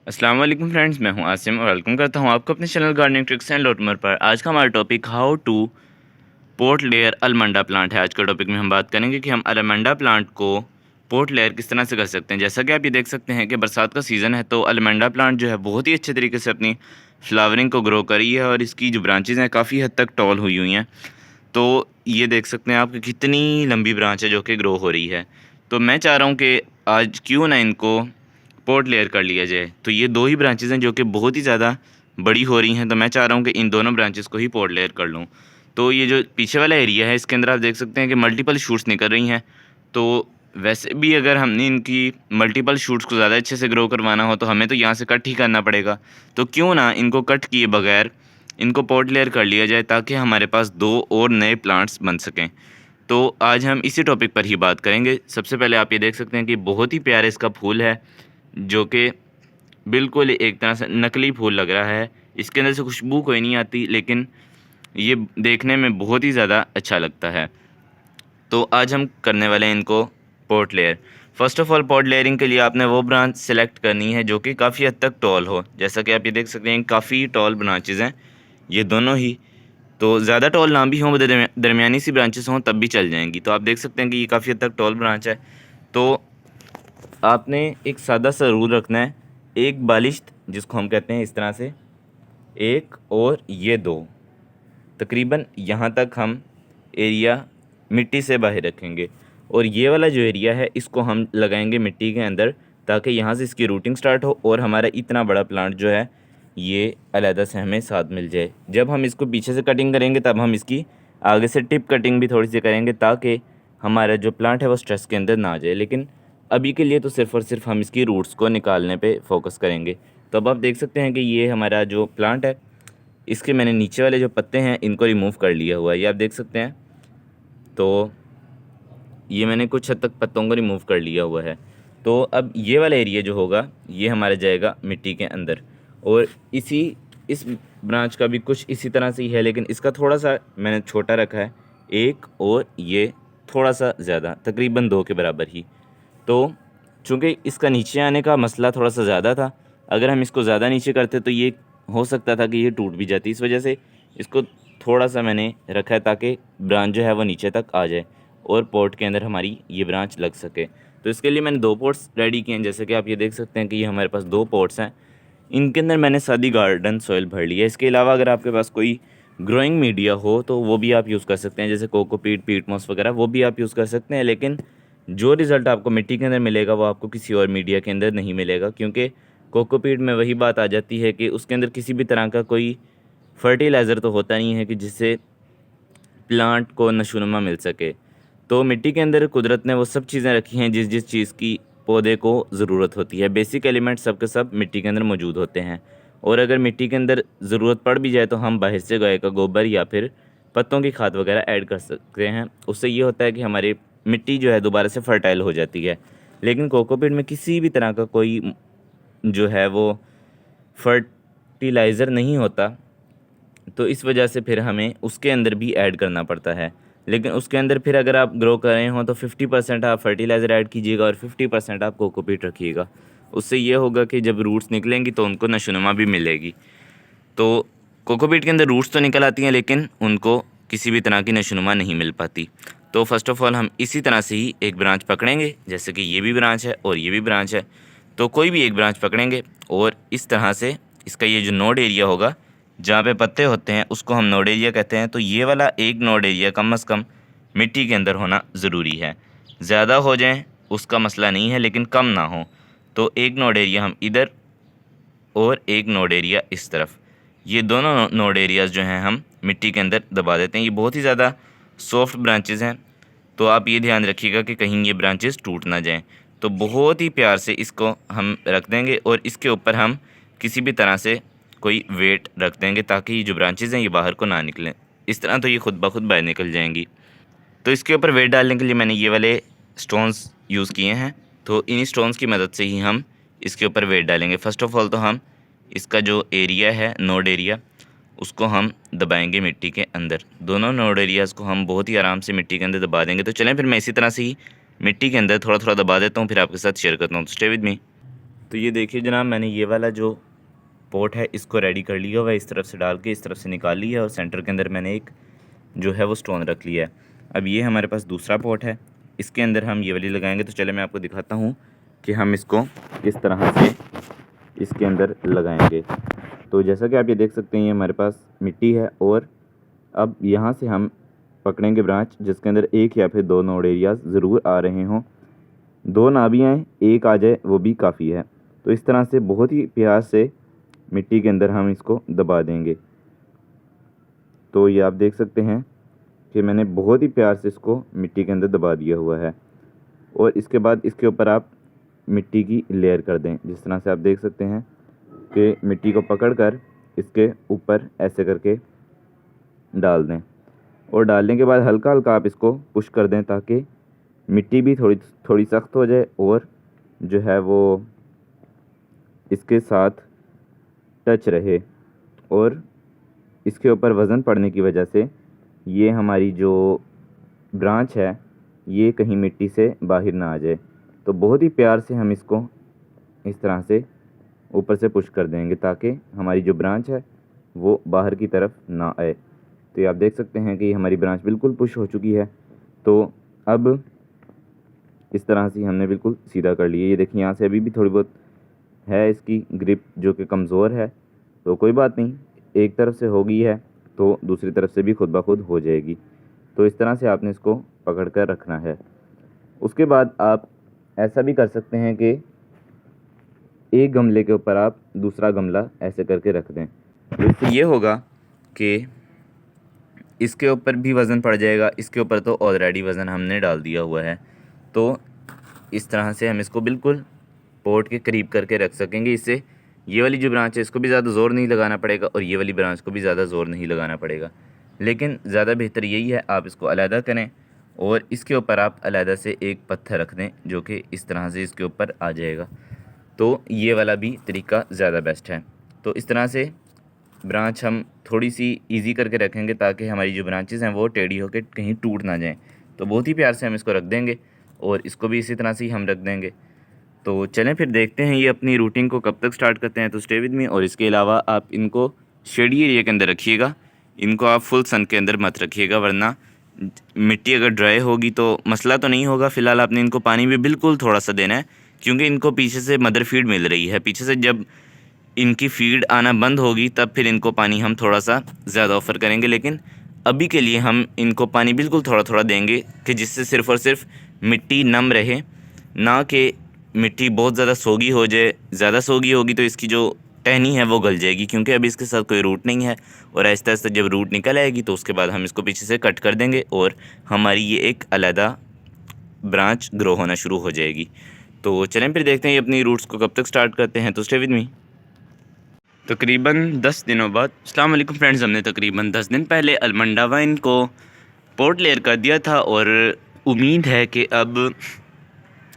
अस्सलाम वालेकुम फ्रेंड्स, मैं हूं आसिम और वेलकम करता हूं आपको अपने channel gardening tricks and lot more पर। आज का हमारा topic how to port layer allamanda plant है। आज के टॉपिक में हम बात करेंगे कि हम अलमंडा प्लांट को पोर्ट लेयर किस तरह से कर सकते हैं। जैसा कि आप ये देख सकते हैं कि बरसात का सीज़न है, तो अलमंडा प्लांट जो है बहुत ही अच्छे तरीके से अपनी फ्लावरिंग को ग्रो करी है और इसकी जो ब्रांचेज़ हैं काफ़ी हद तक टॉल हुई हुई हैं। तो ये देख सकते हैं आप कि कितनी लंबी ब्रांच है जो कि ग्रो हो रही है। तो मैं चाह रहा हूँ कि आज क्यों ना इनको पोर्ट लेयर कर लिया जाए। तो ये दो ही ब्रांचेज़ हैं जो कि बहुत ही ज़्यादा बड़ी हो रही हैं, तो मैं चाह रहा हूँ कि इन दोनों ब्रांचेज़ को ही पोर्ट लेयर कर लूँ। तो ये जो पीछे वाला एरिया है इसके अंदर आप देख सकते हैं कि मल्टीपल शूट्स निकल रही हैं। तो वैसे भी अगर हमने इनकी मल्टीपल शूट्स को ज़्यादा अच्छे से ग्रो करवाना हो तो हमें तो यहाँ से कट ही करना पड़ेगा। तो क्यों ना इनको कट किए बगैर इनको पोर्ट लेयर कर लिया जाए ताकि हमारे पास दो और नए प्लांट्स बन सकें। तो आज हम इसी टॉपिक पर ही बात करेंगे। सबसे पहले आप ये देख सकते हैं कि बहुत ही प्यारा इसका फूल है, जो कि बिल्कुल एक तरह से नकली फूल लग रहा है। इसके अंदर से खुशबू कोई नहीं आती, लेकिन ये देखने में बहुत ही ज़्यादा अच्छा लगता है। तो आज हम करने वाले हैं इनको port layer. First of all port layering के लिए आपने वो ब्रांच सेलेक्ट करनी है जो कि काफ़ी हद तक टॉल हो। जैसा कि आप ये देख सकते हैं काफ़ी टॉल ब्रांचेज़ हैं ये दोनों ही। तो ज़्यादा टॉल ना भी हों, दरमियानी सी ब्रांचेस हों तब भी चल जाएंगी। तो आप देख सकते हैं कि ये काफ़ी हद तक टॉल ब्रांच है। तो आपने एक सादा सा रूल रखना है, एक बालिश्त जिसको हम कहते हैं इस तरह से, एक और ये दो, तकरीबन यहाँ तक हम एरिया मिट्टी से बाहर रखेंगे। और ये वाला जो एरिया है इसको हम लगाएंगे मिट्टी के अंदर ताकि यहाँ से इसकी रूटिंग स्टार्ट हो और हमारा इतना बड़ा प्लांट जो है ये अलहदा से हमें साथ मिल जाए। जब हम इसको पीछे से कटिंग करेंगे तब हम इसकी आगे से टिप कटिंग भी थोड़ी सी करेंगे ताकि हमारा जो प्लांट है वो स्ट्रेस के अंदर ना आ जाए। लेकिन अभी के लिए तो सिर्फ़ और सिर्फ हम इसकी रूट्स को निकालने पे फोकस करेंगे। तो अब आप देख सकते हैं कि ये हमारा जो प्लांट है इसके मैंने नीचे वाले जो पत्ते हैं इनको रिमूव कर लिया हुआ है, ये आप देख सकते हैं। तो ये मैंने कुछ हद तक पत्तों को रिमूव कर लिया हुआ है। तो अब ये वाला एरिया जो होगा ये हमारा जाएगा मिट्टी के अंदर। और इस ब्रांच का भी कुछ इसी तरह से ही है, लेकिन इसका थोड़ा सा मैंने छोटा रखा है, एक और ये थोड़ा सा ज़्यादा, तकरीबन दो के बराबर ही। तो चूँकि इसका नीचे आने का मसला थोड़ा सा ज़्यादा था, अगर हम इसको ज़्यादा नीचे करते तो ये हो सकता था कि ये टूट भी जाती। इस वजह से इसको थोड़ा सा मैंने रखा है ताकि ब्रांच जो है वो नीचे तक आ जाए और पॉट के अंदर हमारी ये ब्रांच लग सके। तो इसके लिए मैंने दो पॉट्स रेडी किए हैं। जैसे कि आप ये देख सकते हैं कि ये हमारे पास दो पॉट्स हैं, इनके अंदर मैंने सादी गार्डन सॉइल भर ली है। इसके अलावा अगर आपके पास कोई ग्रोइंग मीडिया हो तो वो भी आप यूज़ कर सकते हैं, जैसे कोकोपीट, पीट मॉस वगैरह, वो भी आप यूज़ कर सकते हैं। लेकिन जो रिज़ल्ट आपको मिट्टी के अंदर मिलेगा वो आपको किसी और मीडिया के अंदर नहीं मिलेगा, क्योंकि कोकोपीट में वही बात आ जाती है कि उसके अंदर किसी भी तरह का कोई फर्टिलाइज़र तो होता नहीं है कि जिससे प्लांट को नशोनुमा मिल सके। तो मिट्टी के अंदर कुदरत ने वो सब चीज़ें रखी हैं जिस जिस चीज़ की पौधे को ज़रूरत होती है। बेसिक एलिमेंट सब के सब मिट्टी के अंदर मौजूद होते हैं। और अगर मिट्टी के अंदर ज़रूरत पड़ भी जाए तो हम बाहर से गाय का गोबर या फिर पत्तों की खाद वगैरह ऐड कर सकते हैं। उससे ये होता है कि हमारी मिट्टी जो है दोबारा से फर्टाइल हो जाती है। लेकिन कोकोपीट में किसी भी तरह का कोई जो है वो फर्टिलाइज़र नहीं होता, तो इस वजह से फिर हमें उसके अंदर भी ऐड करना पड़ता है। लेकिन उसके अंदर फिर अगर आप ग्रो कर रहे हो तो 50% आप फर्टिलाइज़र ऐड कीजिएगा और 50% आप कोकोपीट रखिएगा। उससे ये होगा कि जब रूट्स निकलेंगी तो उनको नशोनुमा भी मिलेगी। तो कोकोपीट के अंदर रूट्स तो निकल आती हैं लेकिन उनको किसी भी तरह की नशोनुमा नहीं मिल पाती। तो फ़र्स्ट ऑफ़ ऑल हम इसी तरह से ही एक ब्रांच पकड़ेंगे, जैसे कि ये भी ब्रांच है और ये भी ब्रांच है। तो कोई भी एक ब्रांच पकड़ेंगे और इस तरह से इसका ये जो नोड एरिया होगा जहाँ पे पत्ते होते हैं उसको हम नोड एरिया कहते हैं। तो ये वाला एक नोड एरिया कम से कम मिट्टी के अंदर होना ज़रूरी है। ज़्यादा हो जाए उसका मसला नहीं है, लेकिन कम ना हो। तो एक नोड एरिया हम इधर और एक नोड एरिया इस तरफ, ये दोनों नोड एरियाज़ जो हैं हम मिट्टी के अंदर दबा देते हैं। ये बहुत ही ज़्यादा सॉफ्ट ब्रांचेज़ हैं, तो आप ये ध्यान रखिएगा कि कहीं ये ब्रांचेज़ टूट ना जाएं। तो बहुत ही प्यार से इसको हम रख देंगे और इसके ऊपर हम किसी भी तरह से कोई वेट रख देंगे ताकि ये जो ब्रांचेज़ हैं ये बाहर को ना निकलें। इस तरह तो ये खुद ब खुद बाहर निकल जाएंगी। तो इसके ऊपर वेट डालने के लिए मैंने ये वाले स्टोन्स यूज़ किए हैं। तो इन्हीं स्टोन्स की मदद से ही हम इसके ऊपर वेट डालेंगे। फ़र्स्ट ऑफ़ ऑल तो हम इसका जो एरिया है नोड एरिया उसको हम दबाएंगे मिट्टी के अंदर। दोनों नोड एरियाज़ को हम बहुत ही आराम से मिट्टी के अंदर दबा देंगे। तो चलें फिर मैं इसी तरह से ही मिट्टी के अंदर थोड़ा थोड़ा दबा देता हूँ, फिर आपके साथ शेयर करता हूँ। तो स्टे विद मी। तो ये देखिए जनाब, मैंने ये वाला जो पोर्ट है इसको रेडी कर लिया हुआ है। इस तरफ से डाल के इस तरफ से निकाल लिया और सेंटर के अंदर मैंने एक जो है वो स्टोन रख लिया है। अब ये हमारे पास दूसरा पोर्ट है, इसके अंदर हम ये वाली लगाएंगे। तो चले मैं आपको दिखाता हूँ कि हम इसको किस तरह से इसके अंदर लगाएंगे। तो जैसा कि आप ये देख सकते हैं, ये हमारे पास मिट्टी है और अब यहाँ से हम पकड़ेंगे ब्रांच जिसके अंदर एक या फिर दो नोड एरियाज ज़रूर आ रहे हों। दो ना भी आएँ, एक आ जाए वो भी काफ़ी है। तो इस तरह से बहुत ही प्यार से मिट्टी के अंदर हम इसको दबा देंगे। तो ये आप देख सकते हैं कि मैंने बहुत ही प्यार से इसको मिट्टी के अंदर दबा दिया हुआ है। और इसके बाद इसके ऊपर आप मिट्टी की लेयर कर दें। जिस तरह से आप देख सकते हैं कि मिट्टी को पकड़कर इसके ऊपर ऐसे करके डाल दें और डालने के बाद हल्का हल्का आप इसको पुश कर दें ताकि मिट्टी भी थोड़ी थोड़ी सख्त हो जाए और जो है वो इसके साथ टच रहे। और इसके ऊपर वज़न पड़ने की वजह से ये हमारी जो ब्रांच है ये कहीं मिट्टी से बाहर ना आ जाए। तो बहुत ही प्यार से हम इसको इस तरह से ऊपर से पुश कर देंगे ताकि हमारी जो ब्रांच है वो बाहर की तरफ ना आए। तो ये आप देख सकते हैं कि हमारी ब्रांच बिल्कुल पुश हो चुकी है। तो अब इस तरह से हमने बिल्कुल सीधा कर लिया। ये देखिए यहाँ से अभी भी थोड़ी बहुत है इसकी ग्रिप जो कि कमज़ोर है, तो कोई बात नहीं, एक तरफ से हो गई है तो दूसरी तरफ से भी खुद ब खुद हो जाएगी। तो इस तरह से आपने इसको पकड़ कर रखना है। उसके बाद आप ऐसा भी कर सकते हैं कि एक गमले के ऊपर आप दूसरा गमला ऐसे करके रख दें। तो इससे ये होगा कि इसके ऊपर भी वज़न पड़ जाएगा, इसके ऊपर तो ऑलरेडी वज़न हमने डाल दिया हुआ है। तो इस तरह से हम इसको बिल्कुल पोर्ट के करीब करके रख सकेंगे। इससे ये वाली जो ब्रांच है इसको भी ज़्यादा ज़ोर नहीं लगाना पड़ेगा और ये वाली ब्रांच को भी ज़्यादा ज़ोर नहीं लगाना पड़ेगा। लेकिन ज़्यादा बेहतर यही है आप इसको अलहदा करें और इसके ऊपर आप अलहदा से एक पत्थर रख दें जो कि इस तरह से इसके ऊपर आ जाएगा। तो ये वाला भी तरीका ज़्यादा बेस्ट है। तो इस तरह से ब्रांच हम थोड़ी सी इजी करके रखेंगे ताकि हमारी जो ब्रांचेज़ हैं वो टेढ़ी होकर कहीं टूट ना जाएं। तो बहुत ही प्यार से हम इसको रख देंगे और इसको भी इसी तरह से ही हम रख देंगे। तो चलें फिर देखते हैं ये अपनी रूटीन को कब तक स्टार्ट करते हैं। तो स्टे विद मी। और इसके अलावा आप इनको शेडी एरिया के अंदर रखिएगा, इनको आप फुल सन के अंदर मत रखिएगा, वरना मिट्टी अगर ड्राई होगी तो मसला तो नहीं होगा। फ़िलहाल आपने इनको पानी भी बिल्कुल थोड़ा सा देना है क्योंकि इनको पीछे से मदर फीड मिल रही है। पीछे से जब इनकी फ़ीड आना बंद होगी तब फिर इनको पानी हम थोड़ा सा ज़्यादा ऑफ़र करेंगे। लेकिन अभी के लिए हम इनको पानी बिल्कुल थोड़ा थोड़ा देंगे कि जिससे सिर्फ़ और सिर्फ मिट्टी नम रहे, ना कि मिट्टी बहुत ज़्यादा सोगी हो जाए। ज़्यादा सोगी होगी तो इसकी जो टहनी है वो गल जाएगी क्योंकि अभी इसके साथ कोई रूट नहीं है। और आहिस्ता आहिस्ता जब रूट निकल आएगी तो उसके बाद हम इसको पीछे से कट कर देंगे और हमारी ये एक अलहदा ब्रांच ग्रो होना शुरू हो जाएगी। तो चलें फिर देखते हैं ये अपनी रूट्स को कब तक स्टार्ट करते हैं। तो स्टे विद मी। तकरीबन 10 दिनों बाद, अस्सलाम वालेकुम फ्रेंड्स, हमने तकरीबन 10 दिन पहले अलमंडा वाइन को पोर्ट लेयर कर दिया था और उम्मीद है कि अब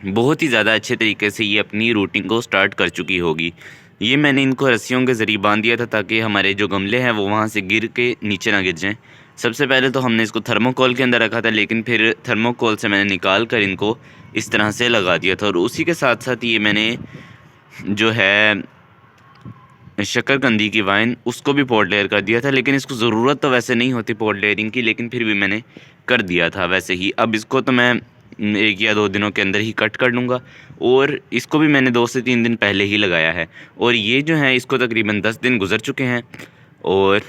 बहुत ही ज़्यादा अच्छे तरीके से ये अपनी रूटिंग को स्टार्ट कर चुकी होगी। ये मैंने इनको रस्सियों के ज़रिए बांध दिया था ताकि हमारे जो गमले हैं वो वहाँ से गिर के नीचे ना गिर जाएँ। सबसे पहले तो हमने इसको थर्मोकोल के अंदर रखा था, लेकिन फिर थर्मोकोल से मैंने निकाल कर इनको इस तरह से लगा दिया था। और उसी के साथ साथ ये मैंने जो है शक्करकंदी की वाइन उसको भी पोर्ट लेयर कर दिया था। लेकिन इसको ज़रूरत तो वैसे नहीं होती पोर्ट लेयरिंग की, लेकिन फिर भी मैंने कर दिया था वैसे ही। अब इसको तो मैं 1 या 2 दिनों के अंदर ही कट कर लूँगा और इसको भी मैंने 2 से 3 दिन पहले ही लगाया है। और ये जो है इसको तकरीबन 10 दिन गुजर चुके हैं और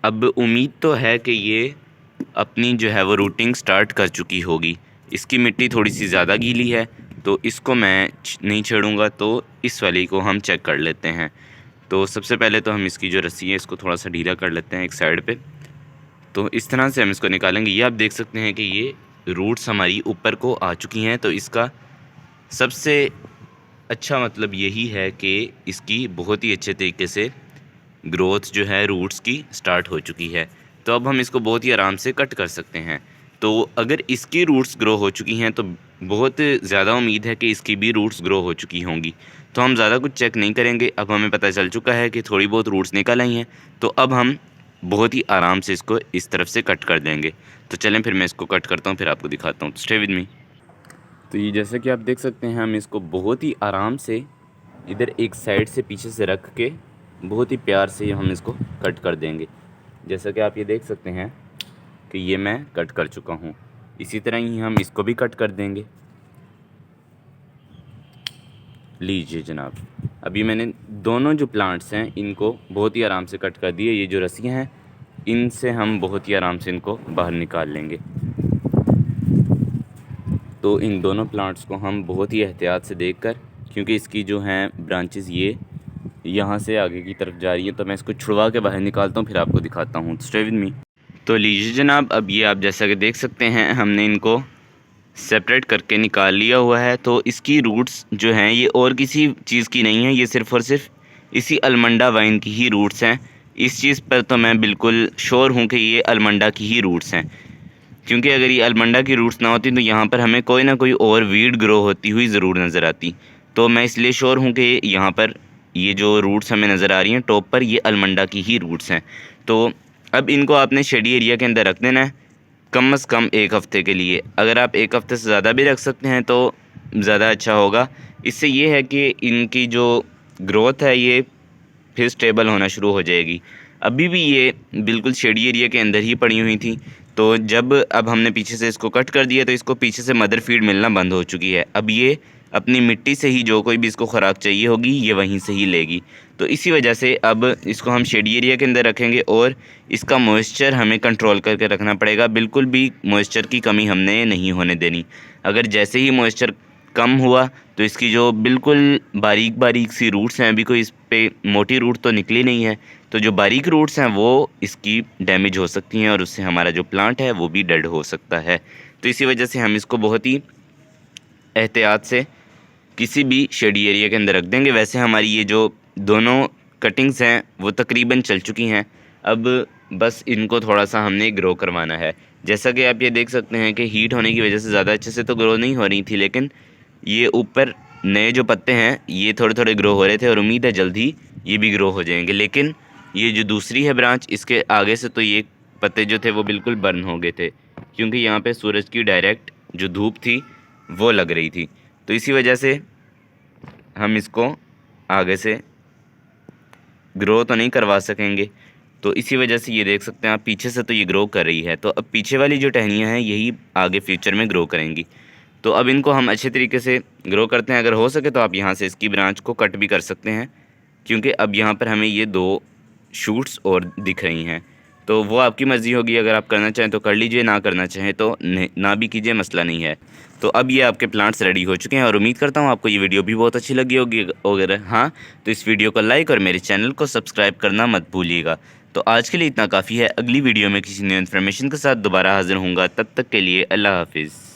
अब उम्मीद तो है कि ये अपनी जो है वो रूटिंग स्टार्ट कर चुकी होगी। इसकी मिट्टी थोड़ी सी ज़्यादा गीली है तो इसको मैं नहीं छेड़ूँगा। तो इस वाली को हम चेक कर लेते हैं। तो सबसे पहले तो हम इसकी जो रस्सी है इसको थोड़ा सा ढीला कर लेते हैं एक साइड पे। तो इस तरह से हम इसको निकालेंगे। ये आप देख सकते हैं कि ये रूट्स हमारी ऊपर को आ चुकी हैं। तो इसका सबसे अच्छा मतलब यही है कि इसकी बहुत ही अच्छे तरीके से ग्रोथ जो है रूट्स की स्टार्ट हो चुकी है। तो अब हम इसको बहुत ही आराम से कट कर सकते हैं। तो अगर इसकी रूट्स ग्रो हो चुकी हैं तो बहुत ज़्यादा उम्मीद है कि इसकी भी रूट्स ग्रो हो चुकी होंगी। तो हम ज़्यादा कुछ चेक नहीं करेंगे। अब हमें पता चल चुका है कि थोड़ी बहुत रूट्स निकल आई हैं, तो अब हम बहुत ही आराम से इसको इस तरफ से कट कर देंगे। तो चलें फिर मैं इसको कट करता हूँ, फिर आपको दिखाता हूँ। Stay with me. तो ये जैसे कि आप देख सकते हैं हम इसको बहुत ही आराम से इधर एक साइड से पीछे से रख के बहुत ही प्यार से हम इसको कट कर देंगे। जैसा कि आप ये देख सकते हैं कि ये मैं कट कर चुका हूँ। इसी तरह ही हम इसको भी कट कर देंगे। लीजिए जनाब, अभी मैंने दोनों जो प्लांट्स हैं इनको बहुत ही आराम से कट कर दिए। ये जो रस्सियाँ हैं इनसे हम बहुत ही आराम से इनको बाहर निकाल लेंगे। तो इन दोनों प्लांट्स को हम बहुत ही एहतियात से देखकर, क्योंकि इसकी जो हैं ब्रांचेस ये यहाँ से आगे की तरफ जा रही है, तो मैं इसको छुड़वा के बाहर निकालता हूँ, फिर आपको दिखाता हूँ। Stay with me. तो लीजिए जनाब, अब ये आप जैसा कि देख सकते हैं हमने इनको सेपरेट करके निकाल लिया हुआ है। तो इसकी रूट्स जो हैं ये और किसी चीज़ की नहीं है, ये सिर्फ़ और सिर्फ इसी अलमंडा वाइन की ही रूट्स हैं। इस चीज़ पर तो मैं बिल्कुल श्योर हूँ कि ये अलमंडा की ही रूट्स हैं, क्योंकि अगर ये अलमंडा की रूट्स ना होती तो यहाँ पर हमें कोई ना कोई और वीड ग्रो होती हुई ज़रूर नज़र आती। तो मैं इसलिए श्योर हूँ कि यहाँ पर ये जो रूट्स हमें नज़र आ रही हैं टॉप पर, ये अलमंडा की ही रूट्स हैं। तो अब इनको आपने शेडी एरिया के अंदर रख देना है कम से कम 1 हफ़्ते के लिए। अगर आप 1 हफ़्ते से ज़्यादा भी रख सकते हैं तो ज़्यादा अच्छा होगा। इससे ये है कि इनकी जो ग्रोथ है ये फिर स्टेबल होना शुरू हो जाएगी। अभी भी ये बिल्कुल शेडी एरिया के अंदर ही पड़ी हुई थी, तो जब अब हमने पीछे से इसको कट कर दिया तो इसको पीछे से मदर फीड मिलना बंद हो चुकी है। अब ये अपनी मिट्टी से ही जो कोई भी इसको ख़ुराक चाहिए होगी ये वहीं से ही लेगी। तो इसी वजह से अब इसको हम शेडी एरिया के अंदर रखेंगे और इसका मॉइस्चर हमें कंट्रोल करके रखना पड़ेगा। बिल्कुल भी मॉइस्चर की कमी हमने नहीं होने देनी। अगर जैसे ही मॉइस्चर कम हुआ तो इसकी जो बिल्कुल बारीक बारीक सी रूट्स हैं, अभी कोई इस पे मोटी रूट तो निकली नहीं है, तो जो बारीक रूट्स हैं वो इसकी डैमेज हो सकती हैं और उससे हमारा जो प्लांट है वो भी डेड हो सकता है। तो इसी वजह से हम इसको बहुत ही एहतियात से किसी भी शेडी एरिया के अंदर रख देंगे। वैसे हमारी ये जो दोनों कटिंग्स हैं वो तकरीबन चल चुकी हैं, अब बस इनको थोड़ा सा हमने ग्रो करवाना है। जैसा कि आप ये देख सकते हैं कि हीट होने की वजह से ज़्यादा अच्छे से तो ग्रो नहीं हो रही थी, लेकिन ये ऊपर नए जो पत्ते हैं ये थोड़े थोड़े ग्रो हो रहे थे और उम्मीद है जल्दी ये भी ग्रो हो जाएंगे। लेकिन ये जो दूसरी है ब्रांच, इसके आगे से तो ये पत्ते जो थे वो बिल्कुल बर्न हो गए थे, क्योंकि यहाँ पे सूरज की डायरेक्ट जो धूप थी वो लग रही थी। तो इसी वजह से हम इसको आगे से ग्रो तो नहीं करवा सकेंगे। तो इसी वजह से ये देख सकते हैं आप पीछे से तो ये ग्रो कर रही है, तो अब पीछे वाली जो टहनियाँ हैं यही आगे फ्यूचर में ग्रो करेंगी। तो अब इनको हम अच्छे तरीके से ग्रो करते हैं। अगर हो सके तो आप यहाँ से इसकी ब्रांच को कट भी कर सकते हैं, क्योंकि अब यहाँ पर हमें ये 2 शूट्स और दिख रही हैं। तो वो आपकी मर्ज़ी होगी, अगर आप करना चाहें तो कर लीजिए, ना करना चाहें तो ना भी कीजिए, मसला नहीं है। तो अब ये आपके प्लांट्स रेडी हो चुके हैं और उम्मीद करता हूँ आपको ये वीडियो भी बहुत अच्छी लगी होगी। अगर हाँ तो इस वीडियो को लाइक और मेरे चैनल को सब्सक्राइब करना मत भूलिएगा। तो आज के लिए इतना काफ़ी है। अगली वीडियो में किसी न्यू इन्फॉर्मेशन के साथ दोबारा हाज़िर होऊंगा। तब तक के लिए अल्लाह हाफिज़।